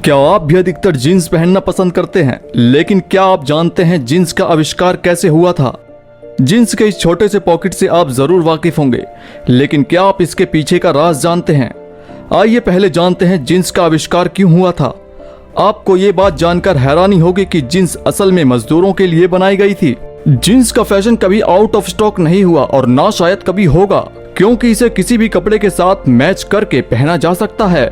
क्या आप भी अधिकतर जीन्स पहनना पसंद करते हैं? लेकिन क्या आप जानते हैं जीन्स का आविष्कार कैसे हुआ था? जीन्स के इस छोटे से पॉकेट से आप जरूर वाकिफ होंगे, लेकिन क्या आप इसके पीछे का राज जानते हैं? आइए पहले जानते हैं जीन्स का आविष्कार क्यों हुआ था। आपको ये बात जानकर हैरानी होगी कि जीन्स असल में मजदूरों के लिए बनाई गई थी। जीन्स का फैशन कभी आउट ऑफ स्टॉक नहीं हुआ और ना शायद कभी होगा, क्योंकि इसे किसी भी कपड़े के साथ मैच करके पहना जा सकता है।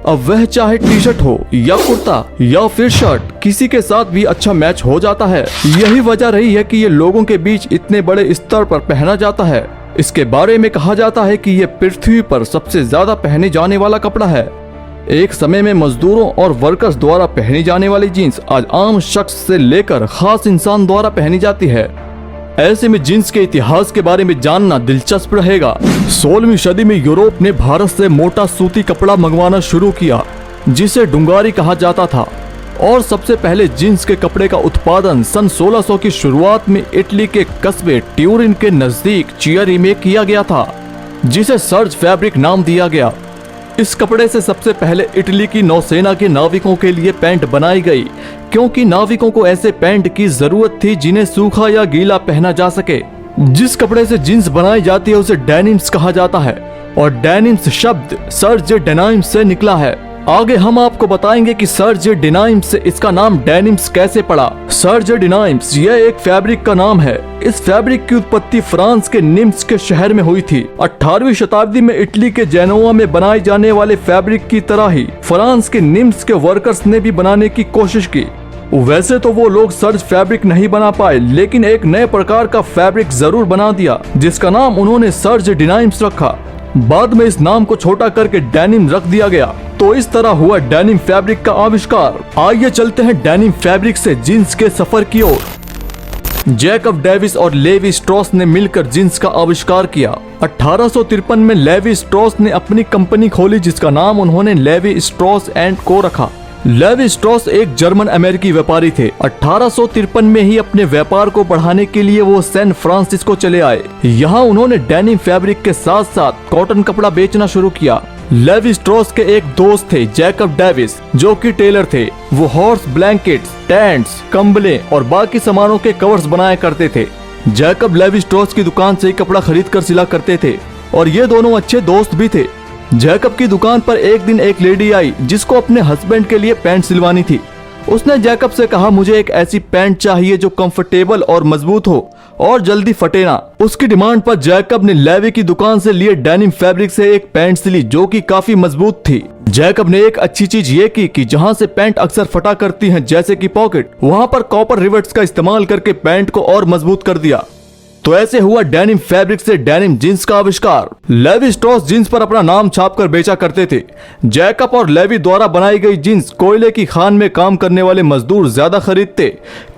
अब वह चाहे टी शर्ट हो या कुर्ता या फिर शर्ट, किसी के साथ भी अच्छा मैच हो जाता है। यही वजह रही है कि ये लोगों के बीच इतने बड़े स्तर पर पहना जाता है। इसके बारे में कहा जाता है कि ये पृथ्वी पर सबसे ज्यादा पहने जाने वाला कपड़ा है। एक समय में मजदूरों और वर्कर्स द्वारा पहनी जाने वाली जीन्स आज आम शख्स से लेकर खास इंसान द्वारा पहनी जाती है। ऐसे में जीन्स के इतिहास के बारे में जानना दिलचस्प रहेगा। 16वीं सदी में यूरोप ने भारत से मोटा सूती कपड़ा मंगवाना शुरू किया, जिसे डुंगारी कहा जाता था। और सबसे पहले जीन्स के कपड़े का उत्पादन सन 1600 की शुरुआत में इटली के कस्बे ट्यूरिन के नजदीक चियरी में किया गया था, जिसे सर्ज फैब्रिक नाम दिया गया। इस कपड़े से सबसे पहले इटली की नौसेना के नाविकों के लिए पैंट बनाई गई, क्योंकि नाविकों को ऐसे पैंट की जरूरत थी जिन्हें सूखा या गीला पहना जा सके। जिस कपड़े से जीन्स बनाई जाती है उसे डेनिम्स कहा जाता है, और डेनिम्स शब्द सर्ज डेनिम्स से निकला है। आगे हम आपको बताएंगे कि सर्ज डेनिम्स से इसका नाम डेनिम्स कैसे पड़ा। सर्ज डेनिम्स यह एक फैब्रिक का नाम है। इस फैब्रिक की उत्पत्ति फ्रांस के निम्स के शहर में हुई थी। 18वीं शताब्दी में इटली के जेनोआ में बनाए जाने वाले फैब्रिक की तरह ही फ्रांस के निम्स के वर्कर्स ने भी बनाने की कोशिश की। वैसे तो वो लोग सर्ज फैब्रिक नहीं बना पाए, लेकिन एक नए प्रकार का फैब्रिक जरूर बना दिया, जिसका नाम उन्होंने सर्ज डेनिम्स रखा। बाद में इस नाम को छोटा करके डेनिम रख दिया गया। तो इस तरह हुआ डेनिम फैब्रिक का आविष्कार। आइए चलते हैं डेनिम फैब्रिक से जीन्स के सफर की ओर। जैकब डेविस और लेवी स्ट्रॉस ने मिलकर जीन्स का आविष्कार किया। 1853 में लेवी स्ट्रॉस ने अपनी कंपनी खोली, जिसका नाम उन्होंने लेवी स्ट्रॉस एंड को रखा। लेवी स्ट्रॉस एक जर्मन अमेरिकी व्यापारी थे। 1853 में ही अपने व्यापार को बढ़ाने के लिए वो सैन फ्रांसिस्को चले आए। यहाँ उन्होंने डेनिम फैब्रिक के साथ साथ कॉटन कपड़ा बेचना शुरू किया। लेवी स्ट्रॉस के एक दोस्त थे जैकब डेविस, जो कि टेलर थे। वो हॉर्स ब्लैंकेट्स, टेंट्स, कंबले और बाकी सामानों के कवर्स बनाया करते थे। जैकब लेवी स्ट्रॉस की दुकान से कपड़ा खरीद कर सिला करते थे, और ये दोनों अच्छे दोस्त भी थे। जैकब की दुकान पर एक दिन एक लेडी आई, जिसको अपने हस्बैंड के लिए पैंट सिलवानी थी। उसने जैकब से कहा, मुझे एक ऐसी पैंट चाहिए जो कंफर्टेबल और मजबूत हो और जल्दी फटे ना। उसकी डिमांड पर जैकब ने लेवी की दुकान से लिए डेनिम फैब्रिक से एक पैंट सिली, जो कि काफी मजबूत थी। जैकब ने एक अच्छी चीज ये की कि जहां से पैंट अक्सर फटा करती हैं, जैसे कि पॉकेट, वहां पर कॉपर रिवेट्स का इस्तेमाल करके पैंट को और मजबूत कर दिया। तो ऐसे हुआ डेनिम फैब्रिक से डेनिम जीन्स का आविष्कार। लेवी स्ट्रॉस जीन्स पर अपना नाम छापकर बेचा करते थे। जैकब और लेवी द्वारा बनाई गई जीन्स कोयले की खान में काम करने वाले मजदूर ज्यादा खरीदते,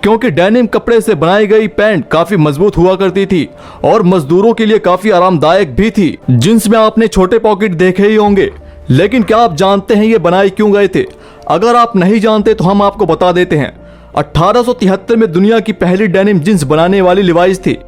क्योंकि डेनिम कपड़े से बनाई गई पैंट काफी मजबूत हुआ करती थी और मजदूरों के लिए काफी आरामदायक भी थी। जीन्स में आपने छोटे पॉकेट देखे ही होंगे, लेकिन क्या आप जानते हैं ये बनाए क्यों गए थे? अगर आप नहीं जानते तो हम आपको बता देते हैं। 1873 में दुनिया की पहली डेनिम जीन्स बनाने वाली लिवाइस थी।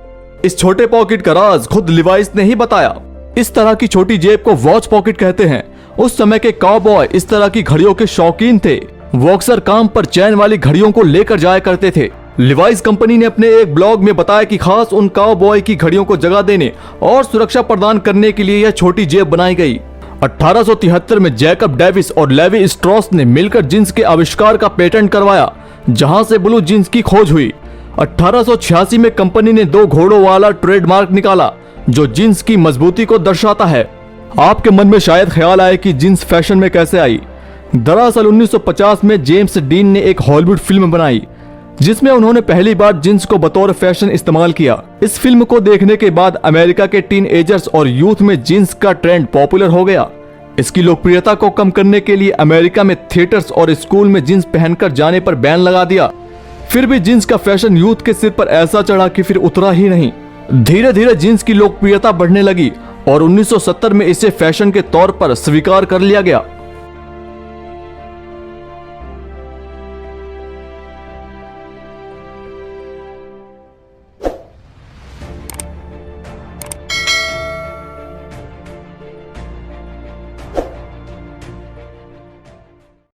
इस छोटे पॉकेट का राज खुद लिवाइस ने ही बताया। इस तरह की छोटी जेब को वॉच पॉकेट कहते हैं। उस समय के काउबॉय इस तरह की घड़ियों के शौकीन थे। वो अक्सर काम पर चैन वाली घड़ियों को लेकर जाया करते थे। लिवाइस कंपनी ने अपने एक ब्लॉग में बताया कि खास उन काउबॉय की घड़ियों को जगह देने और सुरक्षा प्रदान करने के लिए यह छोटी जेब बनाई गई। 1873 में जैकब डेविस और लेवी स्ट्रॉस ने मिलकर जीन्स के आविष्कार का पेटेंट करवाया, जहां से ब्लू जीन्स की खोज हुई। 1886 में कंपनी ने 2 घोड़ों वाला ट्रेडमार्क निकाला, जो जीन्स की मजबूती को दर्शाता है। आपके मन में शायद ख्याल आए कि जीन्स फैशन में कैसे आई। दरअसल 1950 में जेम्स डीन ने एक हॉलीवुड फिल्म बनाई, जिसमें उन्होंने पहली बार जीन्स को बतौर फैशन इस्तेमाल किया। इस फिल्म को देखने के बाद अमेरिका के टीनएजर्स और यूथ में जीन्स का ट्रेंड पॉपुलर हो गया। इसकी लोकप्रियता को कम करने के लिए अमेरिका में थिएटर्स और स्कूल में जीन्स पहनकर जाने पर बैन लगा दिया। फिर भी जीन्स का फैशन यूथ के सिर पर ऐसा चढ़ा कि फिर उतरा ही नहीं। धीरे धीरे जीन्स की लोकप्रियता बढ़ने लगी और 1970 में इसे फैशन के तौर पर स्वीकार कर लिया गया।